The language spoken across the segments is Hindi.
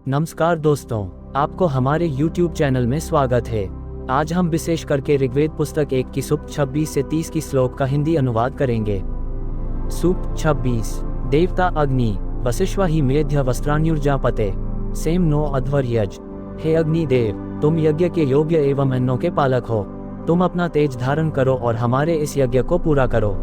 नमस्कार दोस्तों, आपको हमारे YouTube चैनल में स्वागत है। आज हम विशेष करके ऋग्वेद पुस्तक 1 की सूक्त 26 से 30 की श्लोक का हिंदी अनुवाद करेंगे। सूक्त 26। देवता अग्नि वसिष्वा ही मेध्य वस्त्रान्युर्जापते सेम नो अध्वर यज। हे अग्नि देव, तुम यज्ञ के योग्य एवं अन्नों के पालक हो। तुम अपना तेज धारण करो और हमारे इस यज्ञ को पूरा करो।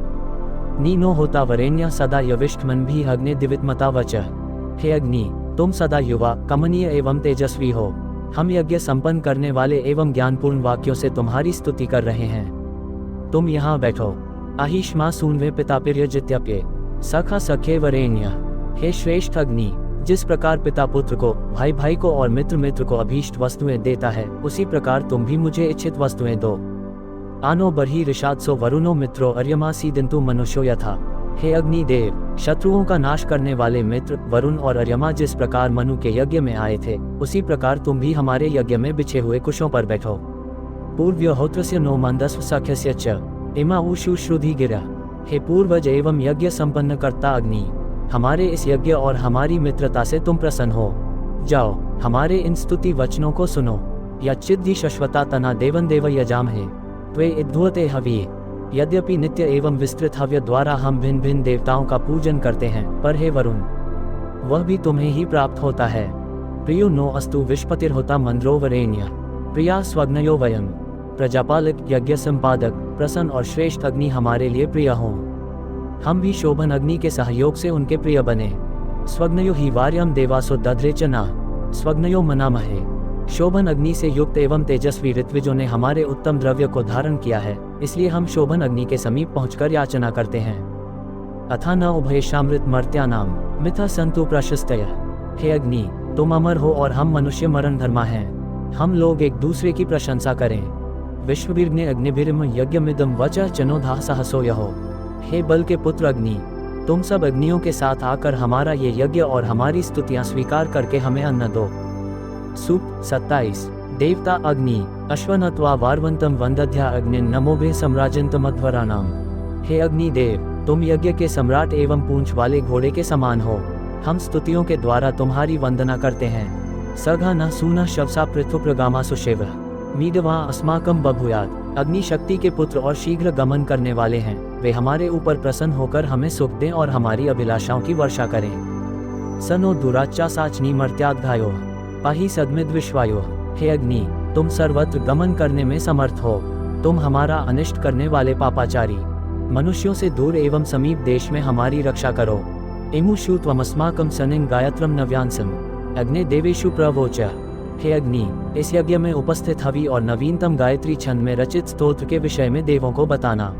नीनो होता वरेण्य सदा यविष्ठमन भी अग्नि दिवितमता वचः। हे अग्नि, तुम सदा युवा, कमनीय एवं तेजस्वी हो। हम यज्ञ संपन्न करने वाले एवं ज्ञानपूर्ण वाक्यों से तुम्हारी स्तुति कर रहे हैं। तुम यहाँ बैठो। आहिष्मा सूनवे पिता प्रियजित्यप्ये सखा सखे वरेण्य। हे श्रेष्ठ अग्नि, जिस प्रकार पिता पुत्र को, भाई भाई को और मित्र मित्र को अभीष्ट वस्तुएं देता है, उसी प्रकार तुम भी मुझे इच्छित वस्तुएं दो। आनो बर्हि ऋषात्सो वरुणो मित्रो अर्यमा सीदिन्तु मनुष्यो यथा। हे अग्नि देव, शत्रुओं का नाश करने वाले मित्र वरुण और अर्यमा जिस प्रकार मनु के यज्ञ में आए थे, उसी प्रकार तुम भी हमारे यज्ञ में बिछे हुए कुशों पर बैठो। पूर्व्योहोत्रस्य नो मंदस्व सख्यस्य च इमा ऊषु श्रुधि गिरा। हे पूर्वज एवं यज्ञ संपन्न करता अग्नि, हमारे इस यज्ञ और हमारी मित्रता से तुम प्रसन्न हो। जाओ, हमारे इन स्तुति वचनों को सुनो। यच्चिद्धि शश्वता तना देवन देव यजाम है त्वे इद्भुते हविये। यद्यपि नित्य एवं विस्तृत हव्य द्वारा हम भिन्न भिन्न देवताओं का पूजन करते हैं, पर हे वरुण, वह भी तुम्हें ही प्राप्त होता है। प्रियो नो अस्तु विष्पतिर्होता मंद्रो वरेण्य प्रिया स्वग्नयो वयं। प्रजापालक, यज्ञ संपादक, प्रसन्न और श्रेष्ठ अग्नि हमारे लिए प्रिय हों। हम भी शोभन अग्नि के सहयोग से उनके प्रिय बने। स्वग्नयो ही वार्यम देवासो दध्रे च ना स्वग्नयो मनामहे। शोभन अग्नि से युक्त एवं तेजस्वी ऋत्विजों ने हमारे उत्तम द्रव्य को धारण किया है, इसलिए हम शोभन अग्नि के समीप पहुंचकर याचना करते हैं। अथा न उभयेषामृत मर्त्यानाम मिथा संतु प्रशस्तयः। हे अग्नि, तुम अमर हो और हम मनुष्य मरण धर्मा हैं। हम लोग एक दूसरे की प्रशंसा करें। विश्ववीर्ने अग्निभिर्म यज्ञमिदं वचः चनोधा सहसो यहो। हे बल के पुत्र अग्नि, तुम सब अग्नियों के साथ आकर हमारा ये यज्ञ और हमारी स्तुतियां स्वीकार करके हमें अन्न दो। सूक्त 27। देवता अग्नि अश्वनत्वा वारवंतम वंदध्या अग्नि नमोभे सम्राजंतमध्वरानाम। हे अग्नि देव, तुम यज्ञ के सम्राट एवं पूंछ वाले घोड़े के समान हो। हम स्तुतियों के द्वारा तुम्हारी वंदना करते हैं। सघा न सूना शवसा पृथुप्रगामा सुशेव मीडवा अस्माकम बभूयात। अग्नि शक्ति के पुत्र और शीघ्र गमन करने वाले हैं। वे हमारे ऊपर प्रसन्न होकर हमें सुख दें और हमारी अभिलाषाओं की वर्षा करें। सनो दुराचा साचनी मर्त्याद्घायो पाही सदमिद विश्वायो। हे अग्नि, तुम सर्वत्र गमन करने में समर्थ हो। तुम हमारा अनिष्ट करने वाले पापाचारी मनुष्यों से दूर एवं समीप देश में हमारी रक्षा करो। इमुषु त्वमस्माकं सनिं गायत्रम नव्यांसम अग्ने देवेषु प्रवोच। हे अग्नि, इस यज्ञ में उपस्थित हवि और नवीनतम गायत्री छंद में रचित स्तोत्र के विषय में देवों को बताना।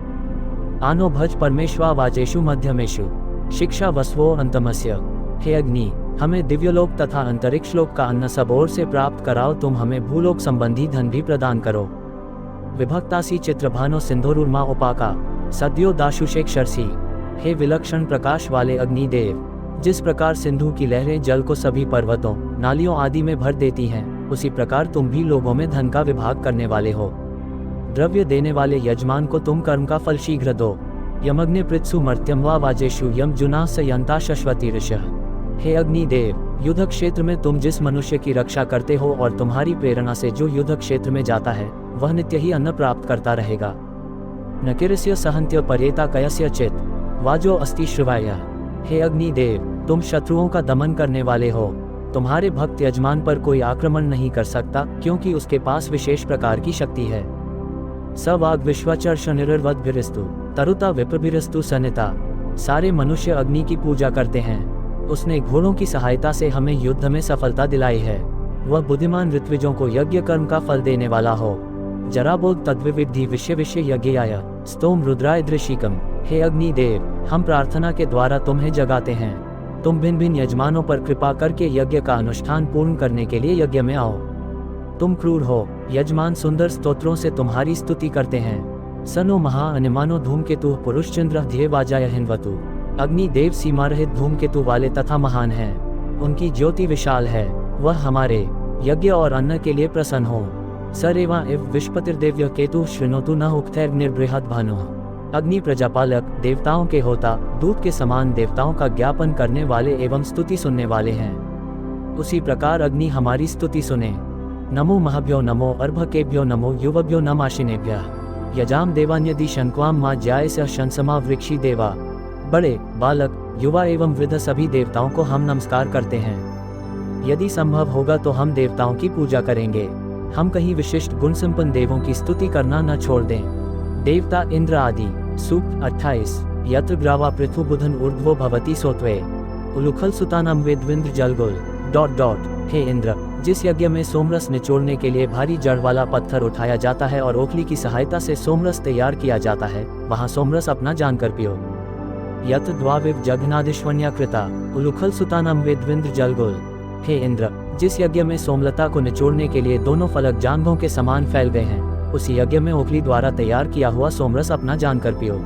आनो भज परमेश्वा वाचेषु मध्यमेषु शिक्षा वस्वो अंतमस्य। हे अग्नि, हमें दिव्यलोक तथा अंतरिक्ष लोक का अन्न सब ओर से प्राप्त कराओ। तुम हमें भूलोक संबंधी धन भी प्रदान करो। विभक्तासी चित्रभानो सिंधुरुर्मा उपाका सद्यो दाशुषेक शर्षि। हे विलक्षण प्रकाश वाले अग्नि देव, जिस प्रकार सिंधु की लहरें जल को सभी पर्वतों, नालियों आदि में भर देती हैं, उसी प्रकार तुम भी लोगों में धन का विभाग करने वाले हो। द्रव्य देने वाले यजमान को तुम कर्म का फल शीघ्र दो। यमग्नि पृत्सु मर्त्यम वा वाजेषु यम जुना सयंता शश्वती ऋषः। हे अग्नि देव, युद्ध क्षेत्र में तुम जिस मनुष्य की रक्षा करते हो और तुम्हारी प्रेरणा से जो युद्ध क्षेत्र में जाता है, वह नित्य ही अन्न प्राप्त करता रहेगा। नकिरस्य सहन्त्य परेता कयस्य चित वाजो अस्ति श्रवाय। हे अग्नि देव, तुम शत्रुओं का दमन करने वाले हो। तुम्हारे भक्त यजमान पर कोई आक्रमण नहीं कर सकता, क्योंकि उसके पास विशेष प्रकार की शक्ति है। सवाग विश्वचर्ष निरवद्भिरस्तु तरुता विप्रभिरस्तु सनिता। सारे मनुष्य अग्नि की पूजा करते हैं। उसने घोड़ों की सहायता से हमें युद्ध में सफलता दिलाई है। वह बुद्धिमान ऋत्विजों को यज्ञ कर्म का फल देने वाला हो। जराबोध तद्विविधि विषय विषय यज्ञाय स्तोम रुद्राय दृशिकम। हे अग्नि देव, हम प्रार्थना के द्वारा तुम्हें जगाते हैं। तुम भिन्न भिन्न यजमानों पर कृपा करके यज्ञ का अनुष्ठान पूर्ण करने के लिए यज्ञ में आओ। तुम क्रूर हो, यजमान सुंदर स्तोत्रों से तुम्हारी स्तुति करते हैं। सनो महा अनिमानो धूमकेतु पुरुषचंद्र ध्येय वाजाय हिन्वतु। अग्नि देव सीमा रहित धूमकेतु वाले तथा महान हैं। उनकी ज्योति विशाल है। वह हमारे यज्ञ और अन्न के लिए प्रसन्न हो। सरेवा इव विश्पतिर्देव्य केतु श्रृणोतु न उक्तैर् निर्बृहद भानुः। अग्नि प्रजापालक, देवताओं के होता, दूत के समान देवताओं का ज्ञापन करने वाले एवं स्तुति सुनने वाले हैं। उसी प्रकार अग्नि हमारी स्तुति सुने। नमो महाभ्यो नमो अर्भकेभ्यो नमो युवभ्यो नमाशिनेभ्यः यजाम देवान्यदि शंक्वाम मा ज्यायस्य शंसमा वृक्षि देवा। बड़े, बालक, युवा एवं वृद्ध सभी देवताओं को हम नमस्कार करते हैं। यदि संभव होगा तो हम देवताओं की पूजा करेंगे। हम कहीं विशिष्ट गुण संपन्न देवों की स्तुति करना न छोड़ दें। देवता इंद्र आदि। सूक्त 28। यत्र ग्रावा पृथु बुधन ऊर्ध्वो भवति सोत्वे उलुखल सुतानम वेद्विंद्र जलगुल। हे इंद्र, जिस यज्ञ में सोमरस निचोड़ने के लिए भारी जड़ वाला पत्थर उठाया जाता है और ओखली की सहायता से सोमरस तैयार किया जाता है, वहां सोमरस अपना जानकर पियो। यत्र द्वाविव जघनादिश्वन्या कृता उलुखल सुतानम वेद्विंद्र जलगुल। हे इंद्र, जिस यज्ञ में सोमलता को निचोड़ने के लिए दोनों फलक जांघों के समान फैल गए हैं, उसी यज्ञ में ओखली द्वारा तैयार किया हुआ सोमरस अपना जानकर पियो।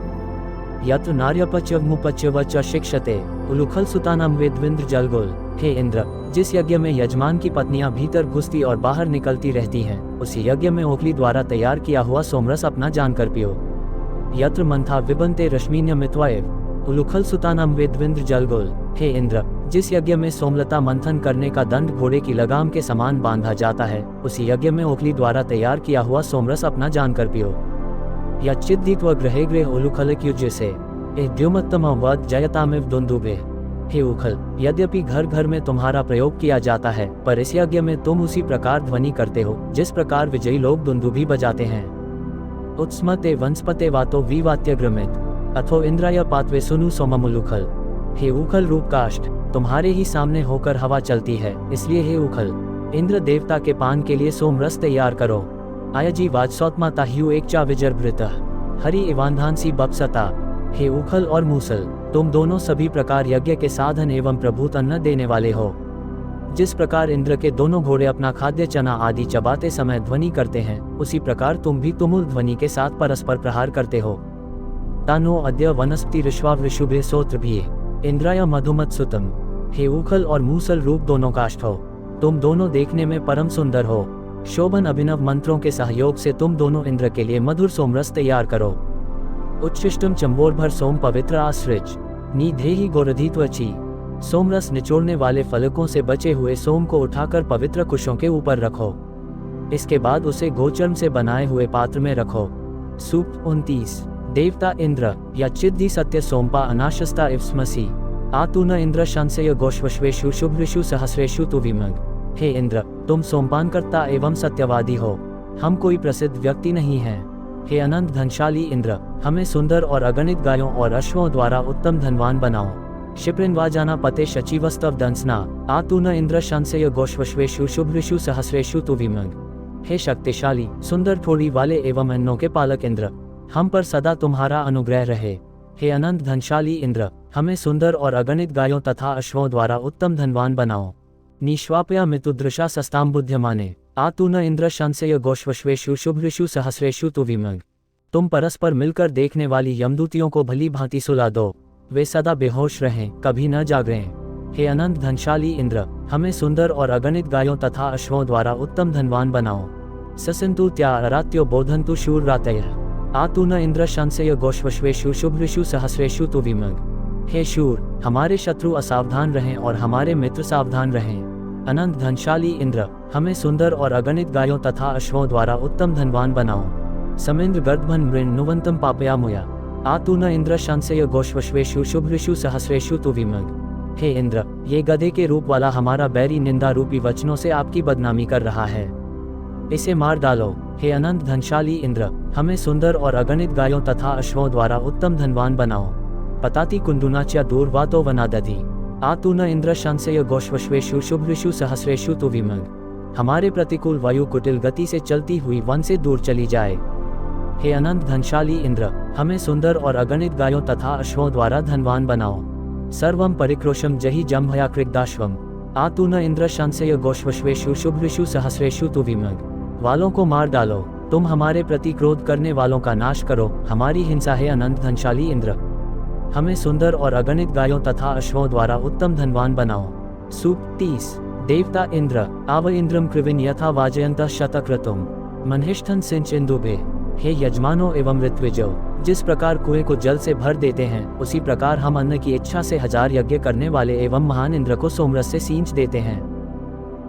यत्र नार्यपच्यवमुपच्यवच शिक्षते उलुखल सुतानम वेद्विंद्र जलगुल। हे इंद्र, जिस यज्ञ में यजमान की पत्नियां भीतर घुसती और बाहर निकलती रहती हैं, उसी यज्ञ में ओखली द्वारा तैयार किया हुआ सोमरस अपना जानकर पियो। यत्र मंथा विबंते रश्मीन्य मित्वाएव उलुखल सुतानम वेद्विंद्र जलगुल। हे इंद्र, जिस यज्ञ में सोमलता मंथन करने का दंड घोड़े की लगाम के समान बांधा जाता है, उसी यज्ञ में ओखली द्वारा तैयार किया हुआ सोमरस अपना जानकर पियो। यच्चिद्धित्व ग्रहे गृह उलुखलिक युज्य से द्युमत्तम वद जयतामिव दुंदुभे। हे उखल, यद्यपि घर घर में तुम्हारा प्रयोग किया जाता है, पर इस यज्ञ में तुम उसी प्रकार ध्वनि करते हो जिस प्रकार विजयी लोग दुंदुभी बजाते हैं। उत्स्मते वंस्पते वातो विवात्यग्रमित अथो इंद्राय पात्वे सुनु सोममुलुखल। हे उखल रूप काष्ठ, तुम्हारे ही सामने होकर हवा चलती है, इसलिए हे उखल, इंद्र देवता के पान के लिए सोमरस तैयार करो। आयजी वाजसौत्मा ताह्यु एक चा विजर्भृत हरि इवांधांसी बपसता। हे उखल और मूसल, तुम दोनों सभी प्रकार यज्ञ के साधन एवं प्रभुत अन्न देने वाले हो। जिस प्रकार इंद्र के दोनों घोड़े अपना खाद्य चना आदि चबाते समय ध्वनि करते हैं, उसी प्रकार तुम भी तुमुल ध्वनि के साथ परस्पर प्रहार करते हो। तानो अद्य वनस्पति ऋष्वा वृषुभे सोत्रभिः इंद्राय मधुमत सुतम। हे उखल और मूसल रूप दोनों काष्ठ हो, तुम दोनों देखने में परम सुंदर हो। शोभन अभिनव मंत्रों के सहयोग से तुम दोनों इंद्र के लिए मधुर सोमरस तैयार करो। उच्छिष्टम चंबोर भर सोम पवित्र आश्रिज निधेहि गोरधित्वची। सोमरस निचोड़ने वाले फलकों से बचे हुए सोम को उठाकर पवित्र कुशों के ऊपर रखो। इसके बाद उसे गोचर्म से बनाए हुए पात्र में रखो। सूक्त 29। देवता इंद्र यच्चिद्धि सत्य सोमपा अनाशस्ता इवस्मसि आतु न इंद्र शंसय गोश्वश्वेषु शुभ्रेषु सहस्रेषु तु विमग। हे इंद्र, तुम सोमपान करता एवं सत्यवादी हो, हम कोई प्रसिद्ध व्यक्ति नहीं हैं। हे अनंत धनशाली इंद्र, हमें सुंदर और अगणित गायों और अश्वों द्वारा उत्तम धनवान बनाओ। क्षिप्रिन्वाजाना पते शचीवस्तव दंसना आतु न इंद्र शंसय गोश्वश्वेषु शुभ्रेषु सहस्रेषु तु विमग। हे शक्तिशाली, सुंदर ठोड़ी वाले एवं अन्नों के पालक इंद्र, हम पर सदा तुम्हारा अनुग्रह रहे। हे अनंत धनशाली इंद्र, हमें सुंदर और अगणित गायों तथा अश्वों द्वारा उत्तम धनवान बनाओ। निश्वापया मितुदृशा सस्तांबुध्यमाने आतु न इंद्र शंसय गोश्वश्वेषु शुभ्रेषु सहस्रेषु तु विमग। तुम परस्पर मिलकर देखने वाली यमदूतियों को भली भांति सुला दो, वे सदा बेहोश रहें, कभी न जागरें। हे अनंत धनशाली इंद्र, हमें सुंदर और अगणित गायों तथा अश्वों द्वारा उत्तम धनवान बनाओ। ससिन्तु त्या अरात्यो बोधन्तु शूर रातयः आतु न इंद्र शंसय गोश्वश्वेषु शुभ्रेषु सहस्रेषु तु विमग। हे शूर, हमारे शत्रु असावधान रहें और हमारे मित्र सावधान रहें। अनंत धनशाली इंद्र, हमें सुंदर और अगणित गायों तथा अश्वों द्वारा उत्तम धनवान बनाओ। समिंद्र गर्दभन मृण नुवंतम पापयामुया आतु न इंद्र शंसय गोश्वश्वेषु शुभ्रेषु सहस्रेषु तु विमग। हे इंद्र, ये गधे के रूप वाला हमारा बैरी निंदा रूपी वचनों से आपकी बदनामी कर रहा है, इसे मार डालो। हे अनंत धनशाली इंद्र, हमें सुंदर और अगणित गायों तथा अश्वों द्वारा उत्तम धनवान बनाओ। पताति कुंडुनाच्या दूरवातो वनादधि आतु न इंद्र शंसय गोश्वश्वेषु शुभ्रेषु सहस्रेषु तु विमग। हमारे प्रतिकूल वायु कुटिल गति से चलती हुई वन से दूर चली जाए। हे अनंत धनशाली इंद्र, हमें सुंदर और अगणित गायों तथा अश्वों द्वारा धनवान बनाओ। सर्वम परिक्रोशम जहि जम्भया कृग्दाश्वम आतु न इंद्र शंसय गोश्वश्वेषु शुभ्रेषु सहस्रेषु तु विमग। वालों को मार डालो, तुम हमारे प्रति क्रोध करने वालों का नाश करो, हमारी हिंसा है अनंत धनशाली इंद्र। हमें सुंदर और अगणित गायों तथा अश्वों द्वारा उत्तम धनवान बनाओ। सूक्त 30। देवता इंद्र आव इंद्रम कृविन यथा वाजयंतः शतक्रतुम मनहिष्ठन सिंच इंदुभे। हे यजमानों एवं ऋत्विजों, जिस प्रकार कुएं को जल से भर देते हैं, उसी प्रकार हम अन्न की इच्छा से 1000 यज्ञ करने वाले एवं महान इंद्र को सोमरस से सींच देते हैं।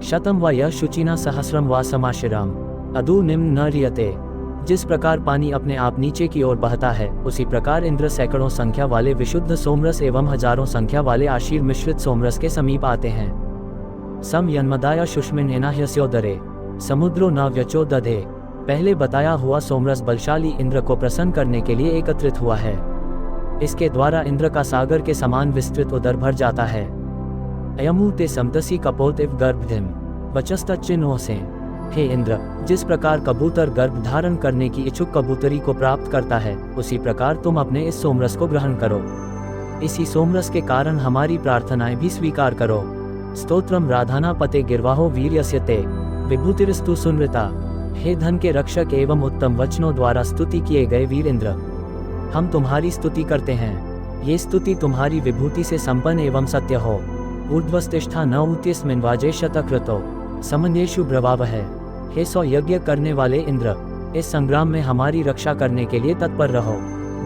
शतम व यह शुचिना सहस्रम व समाशिराम अदु निम्न न रियते। जिस प्रकार पानी अपने आप नीचे की ओर बहता है, उसी प्रकार इंद्र सैकड़ों संख्या वाले विशुद्ध सोमरस एवं हजारों संख्या वाले आशीर मिश्रित सोमरस के समीप आते हैं। सम यन्मदाया शुष्मिन एनाह्यस्योदरे समुद्रो न व्यचो दधे। पहले बताया हुआ सोमरस बलशाली इंद्र को प्रसन्न करने के लिए एकत्रित हुआ है। इसके द्वारा इंद्र का सागर के समान विस्तृत उदर भर जाता है। अयमु ते समदसी कपोत इव गर्भधिम वचस्तच्चिन्हों से। हे इंद्र, जिस प्रकार कबूतर गर्भ धारण करने की इच्छुक कबूतरी को प्राप्त करता है, उसी प्रकार तुम अपने इस सोमरस को ग्रहण करो। इसी सोमरस के कारण हमारी प्रार्थनाएं भी स्वीकार करो। स्तोत्रम राधाना पते गिर्वाहो वीर्यस्यते विभूतिरस्तु सुनृता। हे धन के रक्षक एवं उत्तम वचनों द्वारा स्तुति किए गए वीर इंद्र, हम तुम्हारी स्तुति करते हैं। ये स्तुति तुम्हारी विभूति से संपन्न एवं सत्य हो। ऊर्ध्वस्तिष्ठा न ऊत्यस्मिन् वाजे शतकृतो समन्येषु ब्रवावह। हे सौ यज्ञ करने वाले इंद्र, इस संग्राम में हमारी रक्षा करने के लिए तत्पर रहो।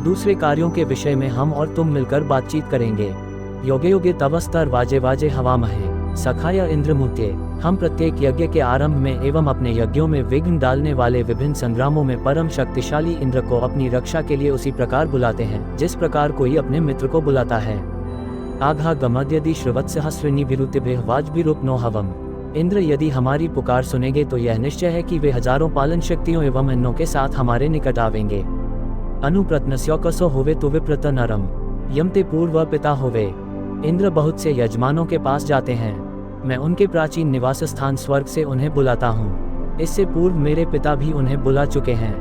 दूसरे कार्यों के विषय में हम और तुम मिलकर बातचीत करेंगे। योगे योगे तव स्तर वाजे वाजे हवामहे सखाय इंद्रमूर्ते। हम प्रत्येक यज्ञ के आरंभ में एवं अपने यज्ञों में विघ्न डालने वाले विभिन्न संग्रामों में परम शक्तिशाली इंद्र को अपनी रक्षा के लिए उसी प्रकार बुलाते हैं, जिस प्रकार कोई अपने मित्र को बुलाता है। आघा गमद्यदि श्रवत्सहस्रिणी विरुतिभिः वाजभिरुपनो हवम। इंद्र यदि हमारी पुकार सुनेंगे तो यह निश्चय है कि वे हजारों पालन शक्तियों एवं अन्नों के साथ हमारे निकट आवेंगे। अनुप्रत्नस्योकसो होवे तो विप्रत नरम यमते पूर्व पिता होवे। इंद्र बहुत से यजमानों के पास जाते हैं, मैं उनके प्राचीन निवास स्थान स्वर्ग से उन्हें बुलाता हूँ। इससे पूर्व मेरे पिता भी उन्हें बुला चुके हैं।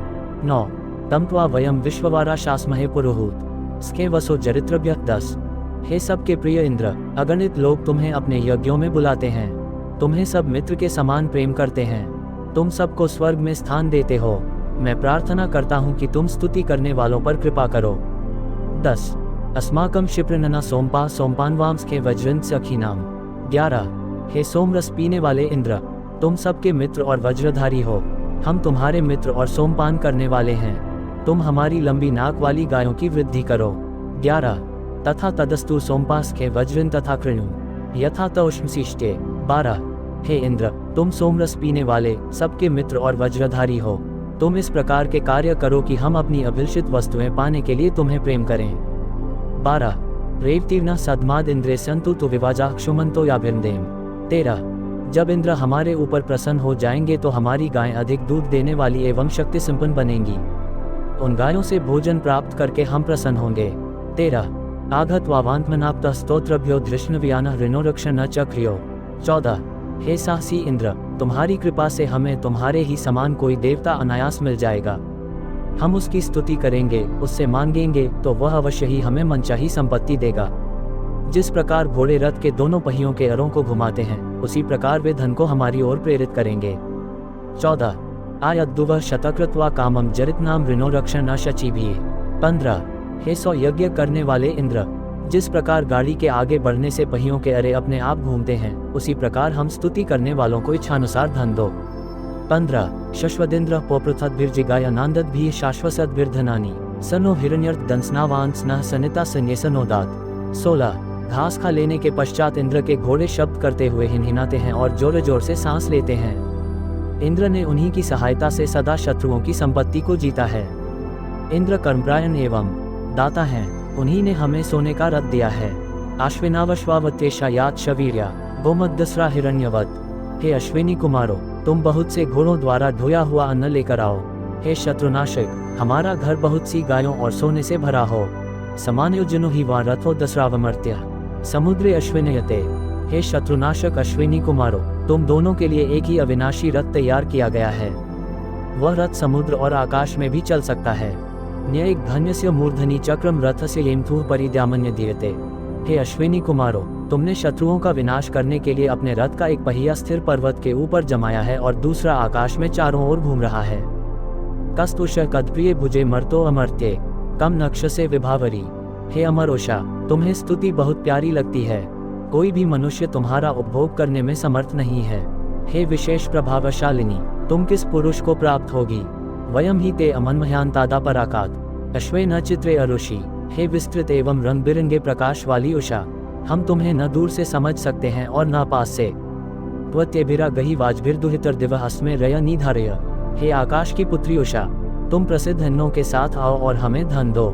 9 तम त्वा वयम विश्ववारा शास्महे पुरोहूत स्के वसो जरित्रभ्य 10। हे सबके प्रिय इंद्र, अगणित लोग तुम्हें अपने यज्ञों में बुलाते हैं। तुम्हें सब मित्र के समान प्रेम करते हैं। तुम सबको स्वर्ग में स्थान देते हो। मैं प्रार्थना करता हूँ कि तुम स्तुति करने वालों पर कृपा करो। 10 अस्माकम शिप्रनना सोमपा सोमपानवांस के वज्रंत सखीनाम। 11 हे सोमरस पीने वाले इंद्र, तुम सबके मित्र और वज्रधारी हो। हम तुम्हारे मित्र और सोमपान करने वाले हैं। तुम हमारी लंबी नाक वाली गायों की वृद्धि करो। 11 तथा तदस्तु सोमपास के वज्रन तथा कृणु यथा तौष्मशिष्टे। 12 हे इंद्र, तुम सोमरस पीने वाले सबके मित्र और वज्रधारी हो। तुम इस प्रकार के कार्य करो कि हम अपनी अभिलषित वस्तुएं पाने के लिए तुम्हें प्रेम करें। 12 रेवतीर्ना सदमाद इंद्रे संतु तो विवाजा क्षुमंतो या बिंदेम। 13 जब इंद्र हमारे ऊपर प्रसन्न हो जाएंगे तो हमारी गायें अधिक दूध देने वाली एवं शक्ति संपन्न बनेंगी। उन गायों से भोजन प्राप्त करके हम प्रसन्न होंगे। 13 आघत वावांतमनाप्त स्तोत्रभ्यो धृष्णव्यान ऋणोरक्षण न चक्रियो। 14 हे साहसी इंद्र, तुम्हारी कृपा से हमें तुम्हारे ही समान कोई देवता अनायास मिल जाएगा। हम उसकी स्तुति करेंगे, उससे मांगेंगे तो वह अवश्य ही हमें मनचाही संपत्ति देगा। जिस प्रकार घोड़े रथ के दोनों पहियों के अरों को घुमाते हैं, उसी प्रकार वे धन को हमारी ओर प्रेरित करेंगे। 14 आयद्दुवः शतकृत्वा कामम जरितनाम ऋणोरक्षण न शचीभिः। 15 हे सौ यज्ञ करने वाले इंद्र, जिस प्रकार गाड़ी के आगे बढ़ने से पहियों के अरे अपने आप घूमते हैं, उसी प्रकार हम स्तुति करने वालों को इच्छानुसार धन दो। 15 शश्वदिंद्र पौपृथद्भिर्जिगाय नांदद्भिः शाश्वसद्भिर्धनानि सनो हिरण्यर्थ दंसनावांस न सनिता सन्यसनोदात। 16 घास खा लेने के पश्चात इंद्र के घोड़े शब्द करते हुए हिनहिनाते हैं और जोर जोर से सांस लेते हैं। इंद्र ने उन्हीं की सहायता से सदा शत्रुओं की संपत्ति को जीता है। इंद्र कर्मप्रायण एवं दाता हैं, उन्हीं ने हमें सोने का रथ दिया है। अश्विनावश्वावत्येषा यात शवीर्या गोमद्दस्रा हिरण्यवत। हे अश्विनी कुमारो, तुम बहुत से घोड़ों द्वारा ढोया हुआ अन्न लेकर आओ। हे शत्रुनाशक, हमारा घर बहुत सी गायों और सोने से भरा हो। समानयोजनो ही वा रथो दस्रावमर्त्य समुद्रे अश्विनयते। हे शत्रुनाशक अश्विनी कुमारो, तुम दोनों के लिए एक ही अविनाशी रथ तैयार किया गया है। वह रथ समुद्र और आकाश में भी चल सकता है। न्यायिक धन्यस्य मूर्धनि चक्रम रथस्य येमथुः परिद्यामन्य दीयते। हे अश्विनी कुमारो, तुमने शत्रुओं का विनाश करने के लिए अपने रथ का एक पहिया स्थिर पर्वत के ऊपर जमाया है और दूसरा आकाश में चारों ओर घूम रहा है। कस्तुष कदप्रिय भुजे मर्तो अमर्त्ये कम नक्ष से विभावरी। हे अमरोषा, तुम्हें स्तुति बहुत प्यारी लगती है। कोई भी मनुष्य तुम्हारा उपभोग करने में समर्थ नहीं है। हे विशेष प्रभावशालिनी, तुम किस पुरुष को प्राप्त होगी? वयम ही ते अमन्मह्यांतादा पराकात अश्वे न चित्रे अरुषि। हे विस्तृत एवं रंग बिरंगे प्रकाश वाली उषा, हम तुम्हें न दूर से समझ सकते हैं और न पास से। त्वत्यभिरा गही वाजभिर्दुहितर दिवह अस्मे रय निधारय। हे आकाश की पुत्री उषा, तुम प्रसिद्ध हिन्नों के साथ आओ और हमें धन दो।